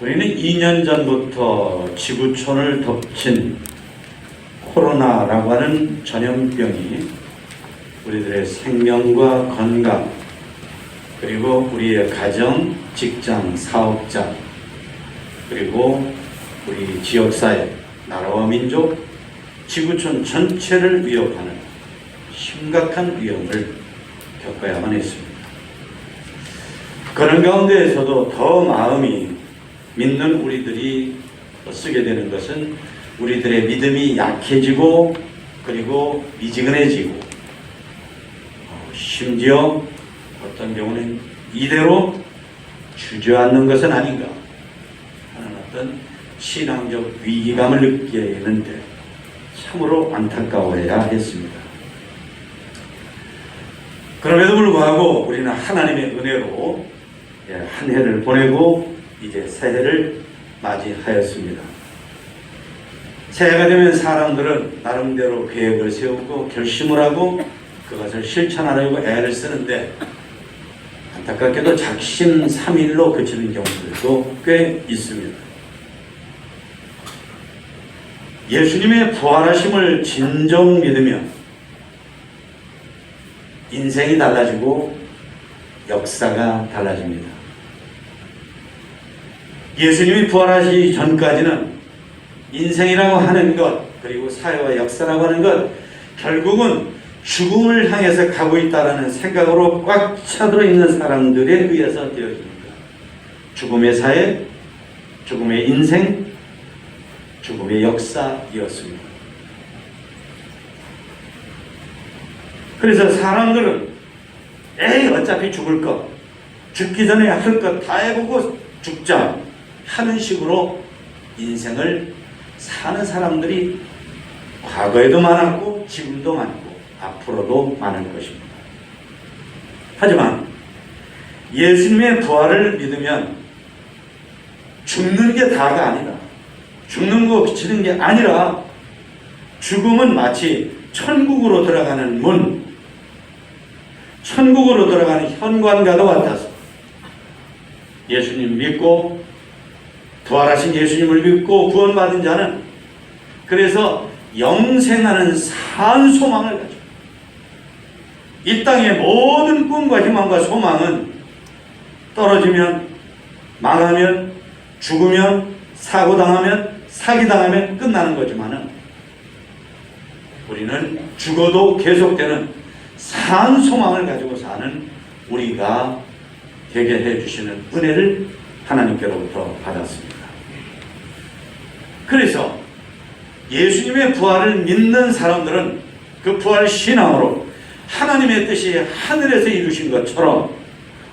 우리는 2년 전부터 지구촌을 덮친 코로나라고 하는 전염병이 우리들의 생명과 건강, 그리고 우리의 가정, 직장, 사업자, 그리고 우리 지역사회, 나라와 민족, 지구촌 전체를 위협하는 심각한 위험을 겪어야만 했습니다. 그런 가운데에서도 더 마음이 믿는 우리들이 쓰게 되는 것은 우리들의 믿음이 약해지고 그리고 미지근해지고 심지어 어떤 경우는 이대로 주저앉는 것은 아닌가 하는 어떤 신앙적 위기감을 느끼게 되는데 참으로 안타까워해야 했습니다. 그럼에도 불구하고 우리는 하나님의 은혜로 한 해를 보내고 이제 새해를 맞이하였습니다. 새해가 되면 사람들은 나름대로 계획을 세우고 결심을 하고 그것을 실천하려고 애를 쓰는데 안타깝게도 작심삼일로 그치는 경우들도 꽤 있습니다. 예수님의 부활하심을 진정 믿으면 인생이 달라지고 역사가 달라집니다. 예수님이 부활하시기 전까지는 인생이라고 하는 것, 그리고 사회와 역사라고 하는 것, 결국은 죽음을 향해서 가고 있다는 생각으로 꽉 차들어 있는 사람들에 의해서 되어집니다. 죽음의 사회, 죽음의 인생, 죽음의 역사이었습니다. 그래서 사람들은 에이 어차피 죽을 것, 죽기 전에 할 것 다 해보고 죽자 하는 식으로 인생을 사는 사람들이 과거에도 많았고 지금도 많고 앞으로도 많을 것입니다. 하지만 예수님의 부활을 믿으면 죽는 게 다가 아니다. 죽는 거 그치는 게 아니라 죽음은 마치 천국으로 들어가는 문, 천국으로 들어가는 현관과도 같아서 예수님 믿고 부활하신 예수님을 믿고 구원받은 자는 그래서 영생하는 산 소망을 가지고 이 땅의 모든 꿈과 희망과 소망은 떨어지면, 망하면, 죽으면, 사고당하면, 사기당하면 끝나는 거지만은 우리는 죽어도 계속되는 산 소망을 가지고 사는 우리가 되게 해주시는 은혜를 하나님께로부터 받았습니다. 그래서 예수님의 부활을 믿는 사람들은 그 부활 신앙으로 하나님의 뜻이 하늘에서 이루신 것처럼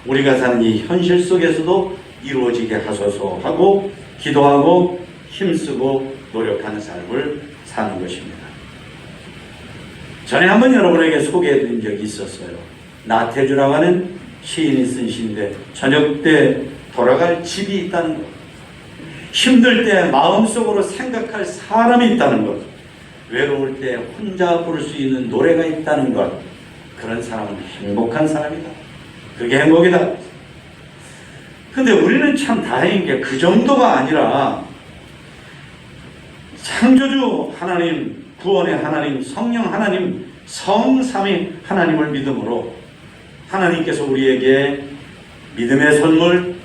우리가 사는 이 현실 속에서도 이루어지게 하소서 하고 기도하고 힘쓰고 노력하는 삶을 사는 것입니다. 전에 한번 여러분에게 소개해드린 적이 있었어요. 나태주라고 하는 시인이 쓴 시인데 저녁 때 돌아갈 집이 있다는 것, 힘들 때 마음속으로 생각할 사람이 있다는 것, 외로울 때 혼자 부를 수 있는 노래가 있다는 것, 그런 사람은 행복한 사람이다. 그게 행복이다. 근데 우리는 참 다행인 게 그 정도가 아니라 창조주 하나님, 구원의 하나님, 성령 하나님, 성삼위 하나님을 믿음으로 하나님께서 우리에게 믿음의 선물,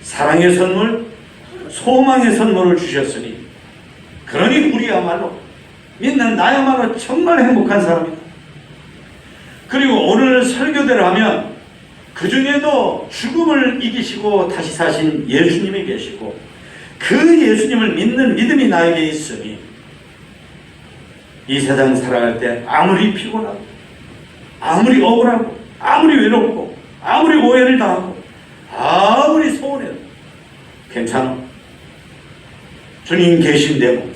사랑의 선물, 소망의 선물을 주셨으니 그러니 우리야말로 믿는 나야말로 정말 행복한 사람이다. 그리고 오늘 설교대로 하면 그 중에도 죽음을 이기시고 다시 사신 예수님이 계시고 그 예수님을 믿는 믿음이 나에게 있으니 이 세상 살아갈 때 아무리 피곤하고 아무리 억울하고 아무리 외롭고 아무리 오해를 당하고 아무리 소원해도 괜찮아. 주님 계신데고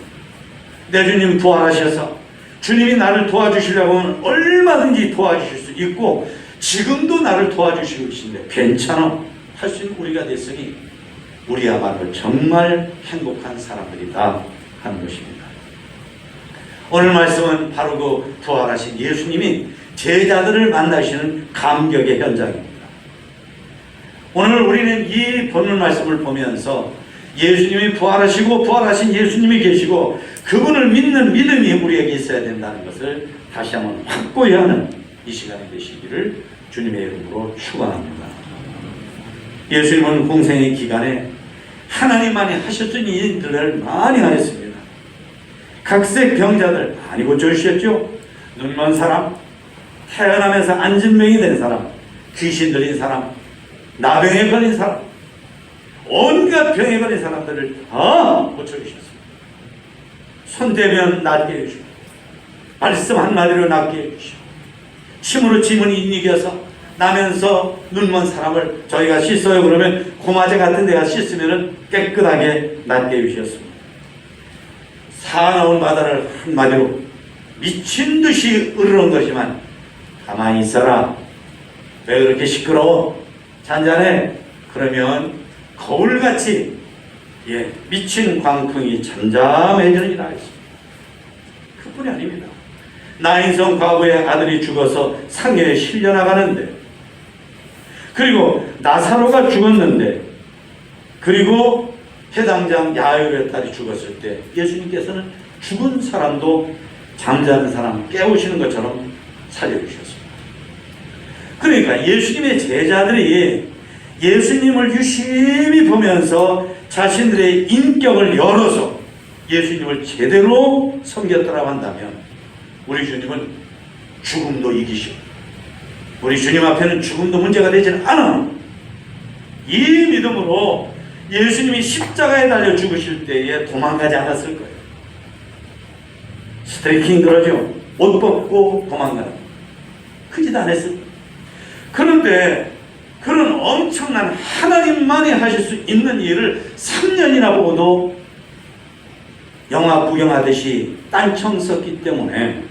내 주님 부활하셔서 주님이 나를 도와주시려고 하면 얼마든지 도와주실 수 있고 지금도 나를 도와주시고 계신데 괜찮아 할 수 있는 우리가 됐으니 우리야말로 정말 행복한 사람들이다 하는 것입니다. 오늘 말씀은 바로 그 부활하신 예수님이 제자들을 만나시는 감격의 현장입니다. 오늘 우리는 이 본문 말씀을 보면서 예수님이 부활하시고 부활하신 예수님이 계시고 그분을 믿는 믿음이 우리에게 있어야 된다는 것을 다시 한번 확고히 하는 이 시간이 되시기를 주님의 이름으로 축원합니다. 예수님은 공생의 기간에 하나님만이 하셨던 일들을 많이 하였습니다. 각색 병자들 많이 고쳐주셨죠. 눈먼 사람, 태어나면서 안진병이 된 사람, 귀신 들린 사람, 나병에 걸린 사람, 온갖 병에 걸린 사람들을 다 고쳐주셨습니다. 손대면 낫게 해주시고 말씀 한마디로 낫게 해주시고 침으로 지문이 이겨서 나면서 눈먼 사람을 저희가 씻어요 그러면 고마제 같은 데가 씻으면 깨끗하게 낫게 해주셨습니다. 사나운 바다를 한마디로 미친 듯이 으르는 것이만 가만히 있어라. 왜 그렇게 시끄러워? 잔잔해? 그러면 거울같이 미친 광풍이 잠잠해지는 일을 하였습니다. 그뿐이 아닙니다. 나인성 과부의 아들이 죽어서 상해에 실려나가는데, 그리고 나사로가 죽었는데, 그리고 해당장 야이로의 딸이 죽었을 때 예수님께서는 죽은 사람도 잠자는 사람 깨우시는 것처럼 살려주셨습니다. 그러니까 예수님의 제자들이 예수님을 유심히 보면서 자신들의 인격을 열어서 예수님을 제대로 섬겼더라고 한다면 우리 주님은 죽음도 이기시고 우리 주님 앞에는 죽음도 문제가 되지는 않아. 이 믿음으로 예수님이 십자가에 달려 죽으실 때에 도망가지 않았을 거예요. 스트레이킹 그러죠. 옷 벗고 도망가는 그 짓 안 했어요. 그런데 그런 엄청난 하나님만이 하실 수 있는 일을 3년이나 보고도 영화 구경하듯이 딴청 썼기 때문에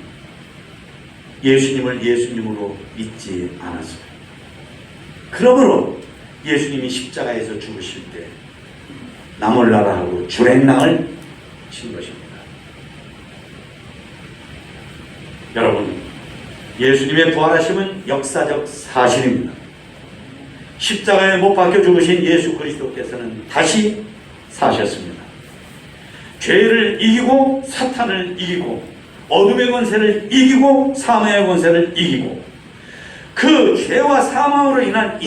예수님을 예수님으로 믿지 않았어요. 그러므로 예수님이 십자가에서 죽으실 때 나몰라라 하고 주랭랑을 친 것입니다. 여러분, 예수님의 부활하심은 역사적 사실입니다. 십자가에 못 박혀 죽으신 예수 그리스도께서는 다시 사셨습니다. 죄를 이기고 사탄을 이기고 어둠의 권세를 이기고 사망의 권세를 이기고 그 죄와 사망으로 인한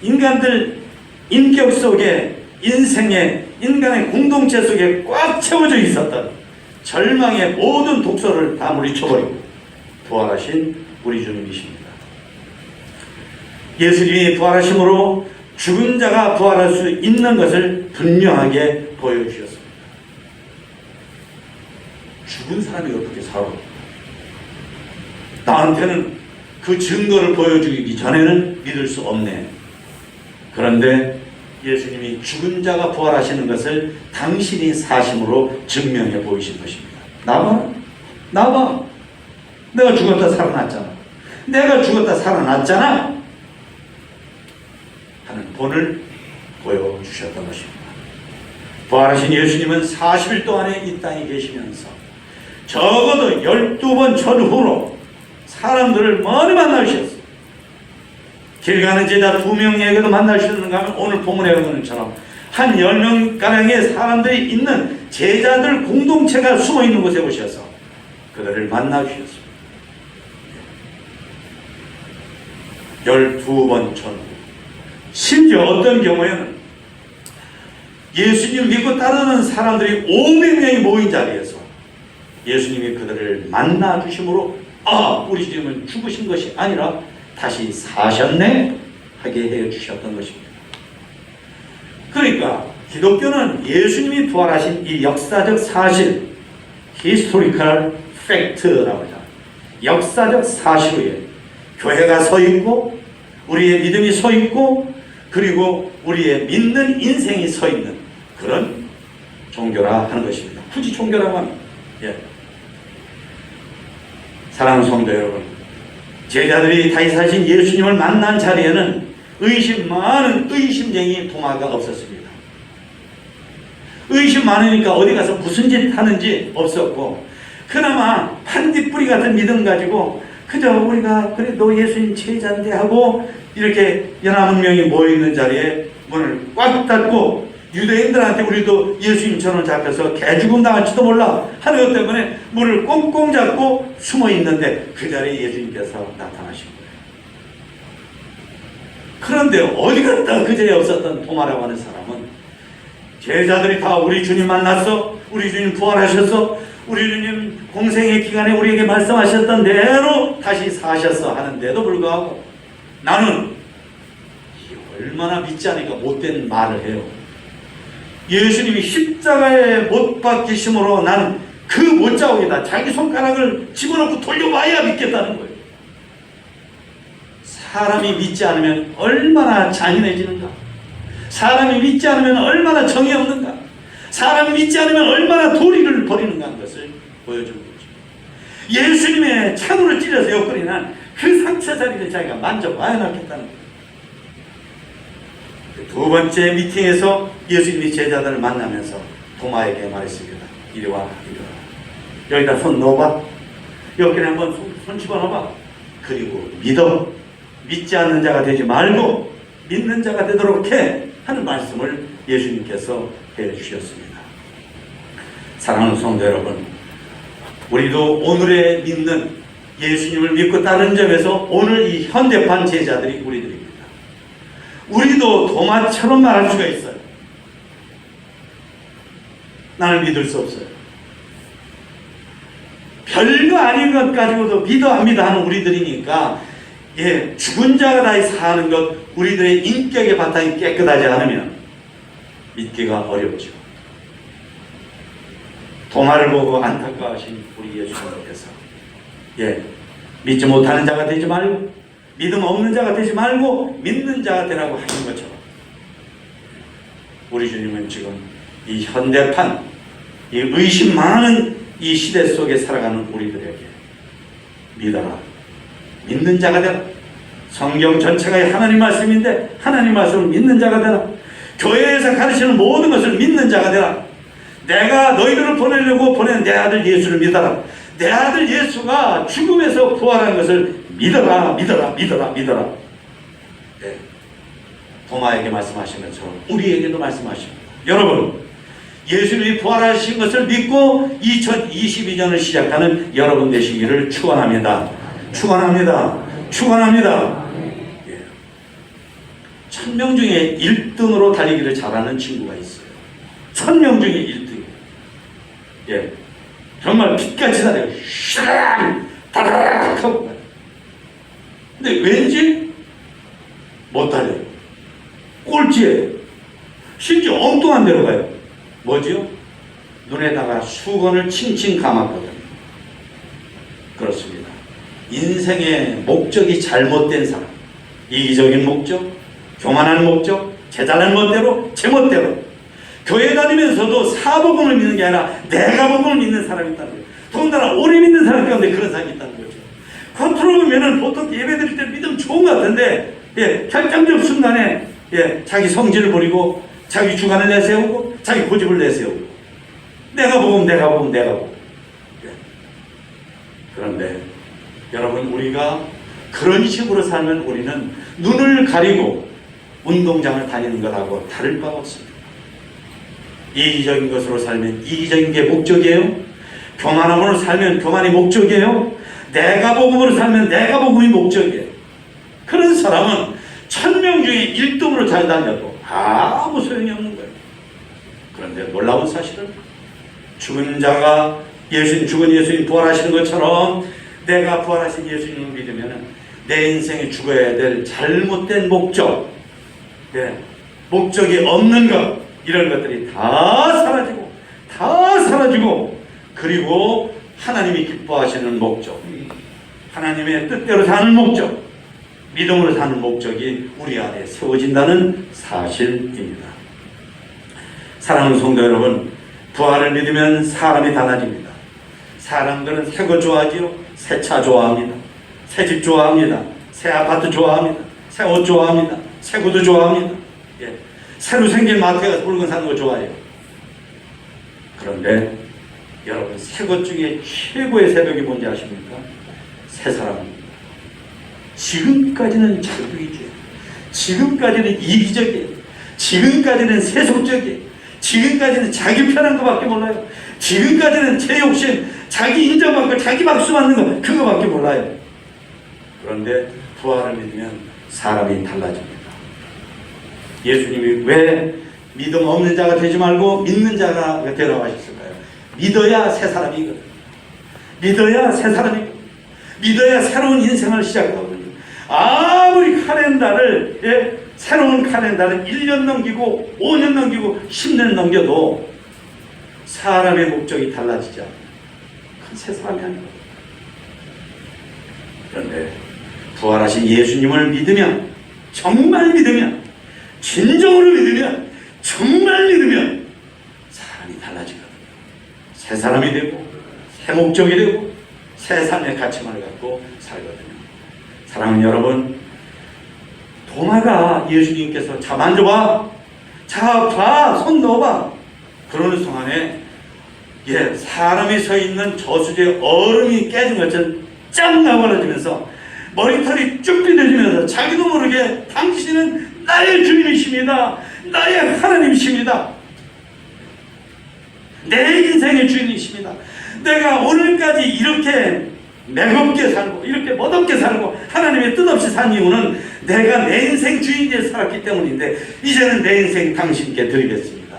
인간들 인격 속에 인생의 인간의 공동체 속에 꽉 채워져 있었던 절망의 모든 독소를 다 물리쳐버리고 부활하신 우리 주님이십니다. 예수님이 부활하심으로 죽은 자가 부활할 수 있는 것을 분명하게 보여주셨습니다. 죽은 사람이 어떻게 살아? 나한테는 그 증거를 보여주기 전에는 믿을 수 없네. 그런데 예수님이 죽은 자가 부활하시는 것을 당신이 사심으로 증명해 보이신 것입니다. 나봐. 내가 죽었다 살아났잖아. 내가 죽었다 살아났잖아. 하는 본을 보여주셨던 것입니다. 부활하신 예수님은 40일 동안에 이 땅에 계시면서 적어도 12번 전후로 사람들을 많이 만나주셨어요. 길 가는 제자 2명에게도 만나주셨는가 하면 오늘 본문에 보는 것처럼 한 10명가량의 사람들이 있는 제자들 공동체가 숨어있는 곳에 오셔서 그들을 만나주셨습니다. 12번 전후. 심지어 어떤 경우에는 예수님 믿고 따르는 사람들이 500명이 모인 자리에서 예수님이 그들을 만나주심으로 우리 주님은 죽으신 것이 아니라 다시 사셨네 하게 해주셨던 것입니다. 그러니까 기독교는 예수님이 부활하신 이 역사적 사실, historical fact라고 하죠. 역사적 사실 위에 교회가 서 있고 우리의 믿음이 서 있고 그리고 우리의 믿는 인생이 서 있는 그런 종교라 하는 것입니다. 굳이 종교라고 하면 사랑하는 성도 여러분, 제자들이 다시 사신 예수님을 만난 자리에는 많은 의심쟁이 도마가 없었습니다. 의심 많으니까 어디 가서 무슨 짓 하는지 없었고 그나마 판디뿌리 같은 믿음 가지고 그저 우리가 그래 너 예수님 제자인데 하고 이렇게 11명이 모여있는 자리에 문을 꽉 닫고 유대인들한테 우리도 예수님처럼 잡혀서 개죽음 당할지도 몰라 하는 것 때문에 물을 꽁꽁 잡고 숨어 있는데 그 자리에 예수님께서 나타나신 거예요. 그런데 어디 갔다 그 자리에 없었던 도마라고 하는 사람은 제자들이 다 우리 주님 만났어, 우리 주님 부활하셨어, 우리 주님 공생의 기간에 우리에게 말씀하셨던 대로 다시 사셨어 하는데도 불구하고 나는 얼마나 믿지 않으니까 못된 말을 해요. 예수님이 십자가에 못 박히심으로 나는 그 못자국에다 자기 손가락을 집어넣고 돌려봐야 믿겠다는 거예요. 사람이 믿지 않으면 얼마나 잔인해지는가, 사람이 믿지 않으면 얼마나 정이 없는가, 사람이 믿지 않으면 얼마나 도리를 버리는가 하는 것을 보여준 거죠. 예수님의 창으로 찔려서 여건이 난 그 상처 자리를 자기가 만져봐야 낫겠다는 거예요. 두 번째 미팅에서 예수님이 제자들을 만나면서 도마에게 말했습니다. 이리 와, 이리 와. 여기다 손 넣어봐. 여기에 한번 손 집어넣어봐. 그리고 믿어. 믿지 않는 자가 되지 말고 믿는 자가 되도록 해 하는 말씀을 예수님께서 해주셨습니다. 사랑하는 성도 여러분, 우리도 오늘의 믿는 예수님을 믿고 따르는 점에서 오늘 이 현대판 제자들이 우리들입니다. 우리도 도마처럼 말할 수가 있어요. 나는 믿을 수 없어요. 별거 아닌 것 가지고도 믿어 합니다 하는 우리들이니까, 죽은 자가 다시 사는 것, 우리들의 인격의 바탕이 깨끗하지 않으면 믿기가 어렵죠. 도마를 보고 안타까워하신 우리 예수님께서 믿지 못하는 자가 되지 말고 믿음 없는 자가 되지 말고 믿는 자가 되라고 하는 것처럼, 우리 주님은 지금 이 현대판, 이 의심 많은 이 시대 속에 살아가는 우리들에게 믿어라, 믿는 자가 되라. 성경 전체가 하나님 말씀인데 하나님 말씀을 믿는 자가 되라. 교회에서 가르치는 모든 것을 믿는 자가 되라. 내가 너희들을 보내려고 보낸 내 아들 예수를 믿어라. 내 아들 예수가 죽음에서 부활한 것을 믿어라, 믿어라, 믿어라, 믿어라. 도마에게 말씀하신 것처럼 우리에게도 말씀하십니다. 여러분, 예수님이 부활하신 것을 믿고 2022년을 시작하는 여러분 되시기를 축원합니다. 축원합니다. 축원합니다. 1000명 중에 1등으로 달리기를 잘하는 친구가 있어요. 1000명 중에 1등. 정말 빛같이 달려요. 샤락! 다락! 하고 가요. 근데 왠지 못 달려요. 꼴찌예요. 심지어 엉뚱한 데로 가요. 뭐지요? 눈에다가 수건을 칭칭 감았거든요. 그렇습니다. 인생의 목적이 잘못된 사람, 이기적인 목적, 교만한 목적, 제 잘난 멋대로, 제 멋대로 교회 다니면서도 사복음을 믿는 게 아니라 내가 복음을 믿는 사람이 있다는 거예요. 더군다나 오래 믿는 사람 가운데 그런 사람이 있다는 거죠. 겉으로 보면은 보통 예배 드릴 때 믿음 좋은 것 같은데, 결정적 순간에 자기 성질을 부리고 자기 주관을 내세우고 자기 고집을 내세우고 내가 복음, 내가 복음, 내가 복음. 그런데 여러분, 우리가 그런 식으로 살면 우리는 눈을 가리고 운동장을 다니는 것하고 다를 바가 없습니다. 이기적인 것으로 살면 이기적인 게 목적이에요. 교만함으로 살면 교만이 목적이에요. 내가 복음으로 살면 내가 복음이 목적이에요. 그런 사람은 1000명 중에 1등으로 잘 다녀도 아무 소용이 없는 거예요. 그런데 놀라운 사실은 죽은 자가 죽은 예수님 부활하시는 것처럼 내가 부활하신 예수님을 믿으면 내 인생에 죽어야 될 잘못된 목적, 목적이 없는 것, 이런 것들이 다 사라지고 그리고 하나님이 기뻐하시는 목적, 하나님의 뜻대로 사는 목적, 믿음으로 사는 목적이 우리 안에 세워진다는 사실입니다. 사랑하는 성도 여러분, 부활을 믿으면 사람이 달라집니다. 사람들은 새 거 좋아하지요. 새 차 좋아합니다. 새 집 좋아합니다. 새 아파트 좋아합니다. 새 옷 좋아합니다. 새 구두 좋아합니다. 새로 생긴 마트에 가서 물건 사는 거 좋아해요. 그런데 여러분, 새 것 중에 최고의 새벽이 뭔지 아십니까? 새 사람입니다. 지금까지는 자극이죠. 지금까지는 이기적이에요. 지금까지는 세속적이에요. 지금까지는 자기 편한 것밖에 몰라요. 지금까지는 제 욕심, 자기 인정받고 자기 박수 받는 거, 그거밖에 몰라요. 그런데 부활을 믿으면 사람이 달라집니다. 예수님이 왜 믿음 없는 자가 되지 말고 믿는 자가 되라고 하셨을까요? 믿어야 새 사람이거든요. 믿어야 새 사람이거든요. 믿어야 새로운 인생을 시작하거든요. 아무리 카렌다를, 새로운 카렌다를 1년 넘기고 5년 넘기고 10년 넘겨도 사람의 목적이 달라지지 않아요. 그건 새 사람이 아니거든요. 그런데 부활하신 예수님을 믿으면, 정말 믿으면, 진정으로 믿으면, 정말 믿으면 사람이 달라지거든요. 새 사람이 되고 새 목적이 되고 새 삶의 가치관을 갖고 살거든요. 사랑하는 여러분, 도마가 예수님께서 자 만져봐, 자 봐, 손 넣어봐 그러는 순간에 사람이 서 있는 저수지에 얼음이 깨진 것처럼 쫙 나와버려지면서 머리털이 쭉 빗어지면서 자기도 모르게 당신은 나의 주인이십니다. 나의 하나님이십니다. 내 인생의 주인이십니다. 내가 오늘까지 이렇게 매겁게 살고 이렇게 멋없게 살고 하나님의 뜻없이 산 이유는 내가 내 인생 주인이 살았기 때문인데 이제는 내 인생 당신께 드리겠습니다.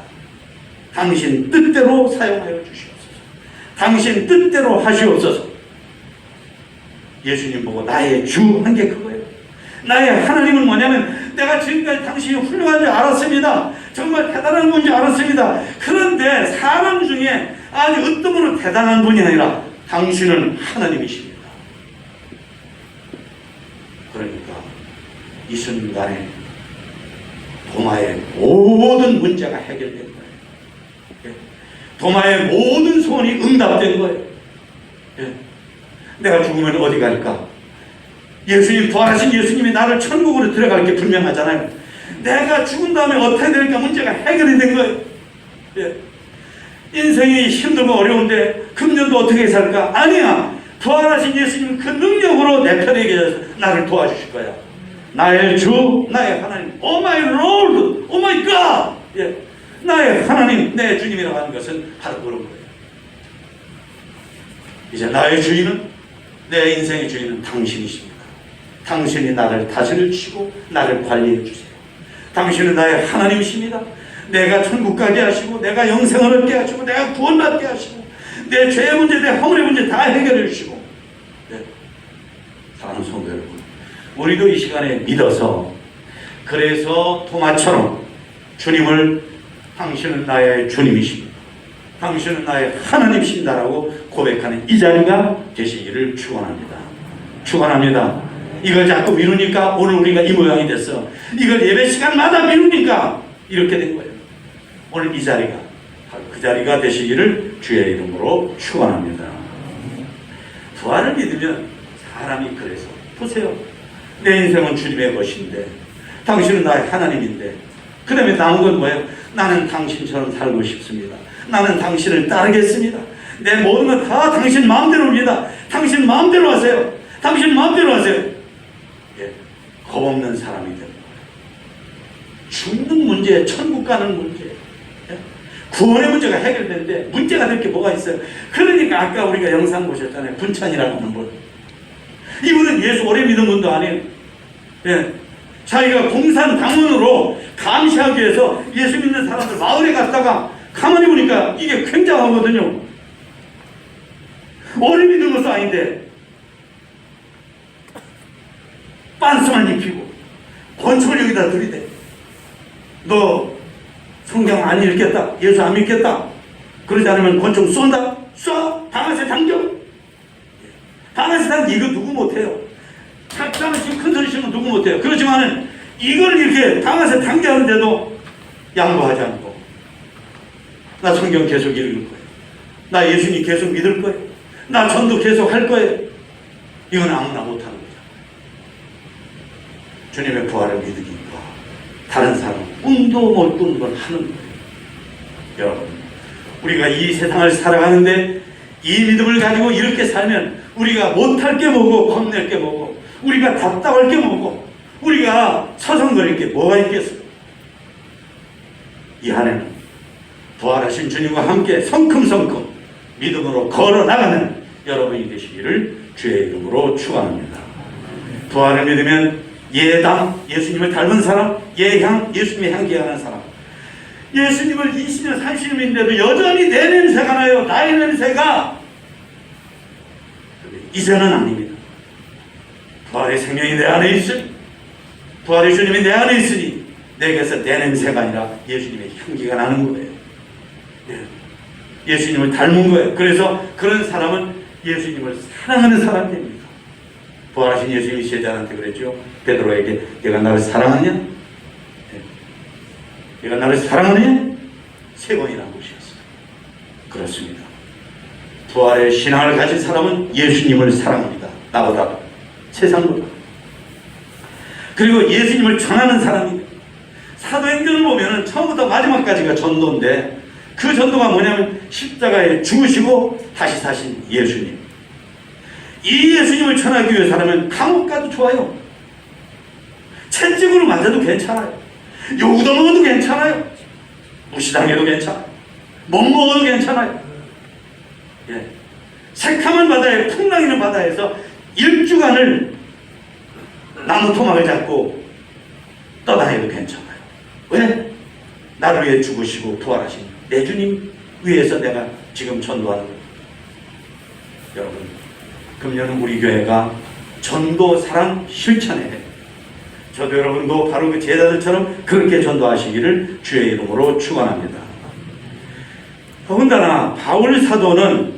당신 뜻대로 사용하여 주시옵소서. 당신 뜻대로 하시옵소서. 예수님 보고 나의 주 한 게 그거예요. 나의 하나님은 뭐냐면 내가 지금까지 당신이 훌륭한 줄 알았습니다. 정말 대단한 분인 줄 알았습니다. 그런데 사람 중에 아주 으뜸으로 대단한 분이 아니라 당신은 하나님이십니다. 그러니까 이 순간에 도마의 모든 문제가 해결된 거예요. 도마의 모든 소원이 응답된 거예요. 내가 죽으면 어디 갈까? 예수님, 부활하신 예수님이 나를 천국으로 들어갈 게 분명하잖아요. 내가 죽은 다음에 어떻게 될까 문제가 해결이 된 거예요. 인생이 힘들고 어려운데 금년도 어떻게 살까? 아니야. 부활하신 예수님은 그 능력으로 내 편에 계셔서 나를 도와주실 거야. 나의 주, 나의 하나님, 오 마이 롤드, 오 마이 갓. 나의 하나님, 내 주님이라고 하는 것은 바로 그런 거예요. 이제 나의 주인은, 내 인생의 주인은 당신이십니다. 당신이 나를 다스려 주시고 나를 관리해 주세요. 당신은 나의 하나님이십니다. 내가 천국 가게 하시고 내가 영생을 얻게 하시고 내가 구원받게 하시고 내 죄의 문제, 내 허물의 문제 다 해결해 주시고. 사랑하는 성도 여러분, 우리도 이 시간에 믿어서, 그래서 도마처럼 주님을, 당신은 나의 주님이십니다, 당신은 나의 하나님이십니다라고 고백하는 이 자리가 되시기를 축원합니다. 축원합니다. 이걸 자꾸 미루니까 오늘 우리가 이 모양이 됐어. 이걸 예배 시간마다 미루니까 이렇게 된 거예요. 오늘 이 자리가 바로 그 자리가 되시기를 주의 이름으로 축원합니다. 부활을 믿으면 사람이, 그래서 보세요. 내 인생은 주님의 것인데 당신은 나의 하나님인데 그 다음에 나온 건 뭐예요? 나는 당신처럼 살고 싶습니다. 나는 당신을 따르겠습니다. 내 모든 것 다 당신 마음대로입니다. 당신 마음대로 하세요. 당신 마음대로 하세요. 겁없는 사람이 됩니다. 죽는 문제, 천국 가는 문제, 구원의 문제가 해결되는데 문제가 될 게 뭐가 있어요? 그러니까 아까 우리가 영상 보셨잖아요. 분찬이라고 하는 분. 이분은 예수 오래 믿은 분도 아니에요. 자기가 공산 당원으로 감시하기 위해서 예수 믿는 사람들 마을에 갔다가 가만히 보니까 이게 굉장하거든요. 오래 믿은 것도 아닌데 빤스만 입히고 권총을 여기다 들이대. 너 성경 안 읽겠다, 예수 안 믿겠다, 그러지 않으면 권총 쏜다, 쏴, 방아쇠 당겨. 방아쇠 당겨. 이거 누구 못해요. 작다면 지금 큰 소리 치면 누구 못해요. 그렇지만은 이걸 이렇게 방아쇠 당겨 하는데도 양보하지 않고, 나 성경 계속 읽을 거예요, 나 예수님 계속 믿을 거예요, 나 전도 계속 할 거예요. 이건 아무나 못하는 거죠. 주님의 부활을 믿으니까 다른 사람 꿈도 못 꾸는 걸 하는 거예요. 여러분, 우리가 이 세상을 살아가는데 이 믿음을 가지고 이렇게 살면 우리가 못할 게 뭐고 겁낼 게 뭐고 우리가 답답할 게 뭐고 우리가 서성거릴 게 뭐가 있겠어요? 이 한해는 부활하신 주님과 함께 성큼성큼 믿음으로 걸어나가는 여러분이 되시기를 주의 이름으로 축원합니다. 부활을 믿으면 예당, 예수님을 닮은 사람, 예향, 예수님의 향기가 나는 사람. 예수님을 20년, 30년 믿는데도 여전히 내 냄새가 나요. 나의 냄새가. 이제는 아닙니다. 부활의 생명이 내 안에 있으니, 부활의 주님이 내 안에 있으니 내게서 내 냄새가 아니라 예수님의 향기가 나는 거예요. 예수님을 닮은 거예요. 그래서 그런 사람은 예수님을 사랑하는 사람이 됩니다. 부활하신 예수님이 제자한테 그랬죠. 베드로에게 내가 나를 사랑하느냐? 내가 나를 사랑하느냐? 3번이나 묻으셨어요. 그렇습니다. 부활의 신앙을 가진 사람은 예수님을 사랑합니다. 나보다, 세상보다. 그리고 예수님을 전하는 사람입니다. 사도행전을 보면 처음부터 마지막까지가 전도인데 그 전도가 뭐냐면 십자가에 죽으시고 다시 사신 예수님. 이 예수님을 전하기 위해서라면 감옥 가도 좋아요. 채찍으로 맞아도 괜찮아요. 욕 얻어먹어도 괜찮아요. 무시당해도 괜찮아요. 못 먹어도 괜찮아요. 예. 새카만 바다에, 풍랑이는 바다에서 1주간을 나무 토막을 잡고 떠다녀도 괜찮아요. 왜? 나를 위해 죽으시고 부활하신 내 주님 위해서 내가 지금 전도하는 거예요. 여러분, 금년은 우리 교회가 전도 사랑 실천에 해요. 저도 여러분도 바로 그 제자들처럼 그렇게 전도하시기를 주의 이름으로 축원합니다. 더군다나 바울 사도는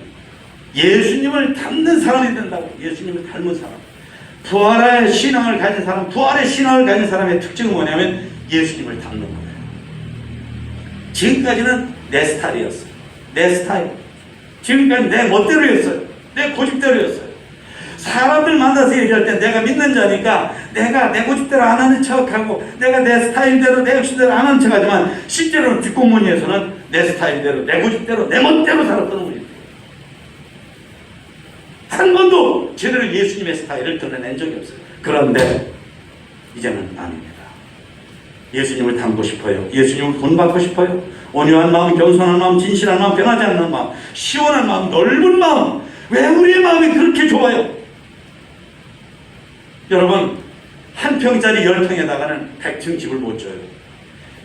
예수님을 닮는 사람이 된다고. 예수님을 닮은 사람, 부활의 신앙을 가진 사람, 부활의 신앙을 가진 사람의 특징은 뭐냐면 예수님을 닮는 거예요. 지금까지는 내 스타일이었어요. 내 스타일. 지금까지 내 멋대로였어요. 내 고집대로였어요. 사람들 만나서 얘기할 때 내가 믿는 자니까 내가 내 고집대로 안 하는 척하고 내가 내 스타일대로 내 욕심대로 안 하는 척하지만 실제로는 뒷공무니에서는 내 스타일대로 내 고집대로 내 멋대로 살았던 분이에요. 한 번도 제대로 예수님의 스타일을 드러낸 적이 없어요. 그런데 이제는 아닙니다. 예수님을 닮고 싶어요. 예수님을 본받고 싶어요. 온유한 마음, 겸손한 마음, 진실한 마음, 변하지 않는 마음, 시원한 마음, 넓은 마음. 왜 우리의 마음이 그렇게 좋아요? 여러분, 한 평짜리 10평에다가는 100층 집을 못 져요.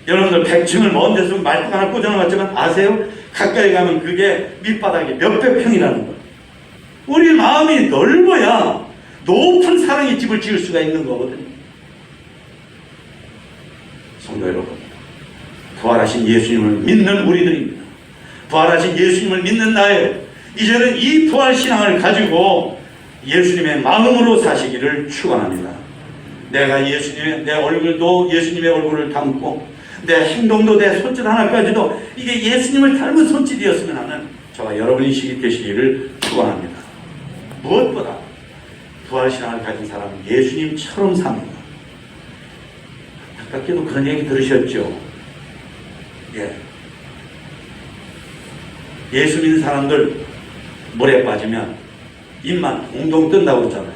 여러분들 100층을 먼 데서 말뚝 하나 꽂아놨지만 아세요? 가까이 가면 그게 밑바닥이 몇백 평이라는 거예요. 우리 마음이 넓어야 높은 사랑의 집을 지을 수가 있는 거거든요. 성도 여러분, 부활하신 예수님을 믿는 우리들입니다. 부활하신 예수님을 믿는 나예요. 이제는 이 부활신앙을 가지고 예수님의 마음으로 사시기를 축원합니다. 내가 예수님의, 내 얼굴도 예수님의 얼굴을 담고 내 행동도 내 손짓 하나까지도 이게 예수님을 닮은 손짓이었으면 하는 저와 여러분이 되시기를 축원합니다. 무엇보다 부활신앙을 가진 사람은 예수님처럼 삽니다. 가깝게도 그런 얘기 들으셨죠? 예. 예수 믿는 사람들 물에 빠지면 입만 동동 뜬다고 그러잖아요.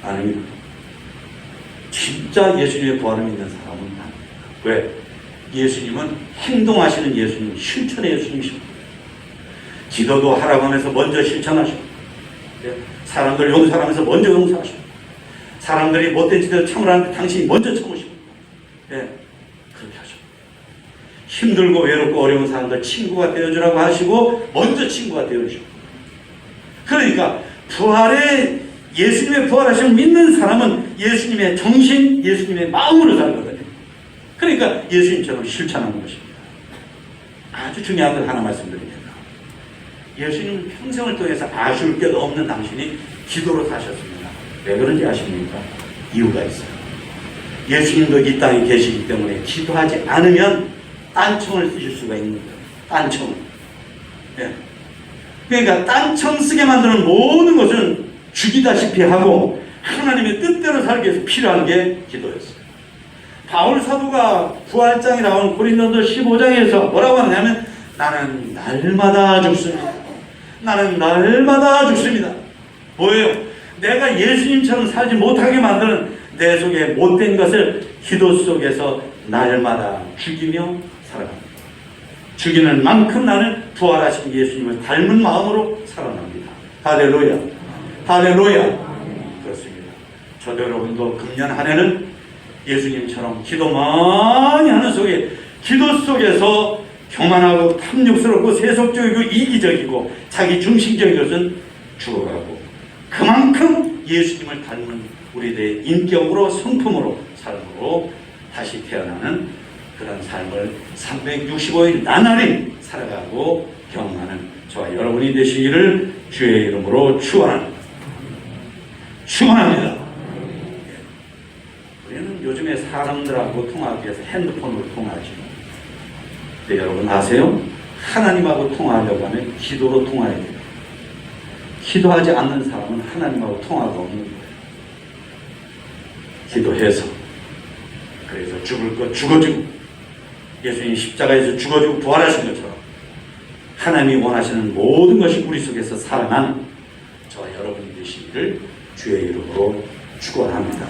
아닙니다. 진짜 예수님의 부활을 믿는 사람은 아닙니다. 왜? 예수님은 행동하시는 예수님, 실천의 예수님이십니다. 기도도 하라고 하면서 먼저 실천하시고, 사람들 용서하면서 먼저 용서하시고, 사람들이 못된 짓을 참으라는데 당신이 먼저 참으시고, 예, 그렇게 하죠. 힘들고 외롭고 어려운 사람들 친구가 되어주라고 하시고 먼저 친구가 되어주시고. 그러니까 부활의 예수님의 부활하심을 믿는 사람은 예수님의 정신, 예수님의 마음으로 살거든요. 그러니까 예수님처럼 실천하는 것입니다. 아주 중요한 걸 하나 말씀드립니다. 예수님 평생을 통해서 아쉬울 게 없는 당신이 기도로 사셨습니다. 왜 그런지 아십니까? 이유가 있어요. 예수님도 이 땅에 계시기 때문에 기도하지 않으면 딴청을 쓰실 수가 있는 거예요. 딴청. 예. 그러니까 딴청 쓰게 만드는 모든 것은 죽이다시피 하고 하나님의 뜻대로 살기 위해서 필요한 게 기도였어요. 바울 사도가 부활장에 나온 고린도서 15장에서 뭐라고 하냐면 나는 날마다 죽습니다. 나는 날마다 죽습니다. 뭐예요? 내가 예수님처럼 살지 못하게 만드는 내 속에 못된 것을 기도 속에서 날마다 죽이며 살아갑니다. 죽이는 만큼 나는 부활하신 예수님을 닮은 마음으로 살아납니다. 할렐루야. 할렐루야. 그렇습니다. 저도 여러분도 금년 한 해는 예수님처럼 기도 많이 하는 속에, 기도 속에서 교만하고 탐욕스럽고 세속적이고 이기적이고 자기 중심적인 것은 죽어가고, 그만큼 예수님을 닮은 우리들의 인격으로, 성품으로, 삶으로 다시 태어나는 그런 삶을 365일 나날이 살아가고 경험하는 저와 여러분이 되시기를 주의 이름으로 축원합니다. 축원합니다. 우리는 요즘에 사람들하고 통화하기 위해서 핸드폰으로 통화하죠. 네, 여러분 아세요? 하나님하고 통화하려고 하면 기도로 통화해야 돼요. 기도하지 않는 사람은 하나님하고 통화가 없는 거예요. 기도해서, 그래서 죽을 것 죽어주고, 예수님 십자가에서 죽어주고 부활하신 것처럼 하나님이 원하시는 모든 것이 우리 속에서 살아나는 저와 여러분이 되시기를 주의 이름으로 축원합니다.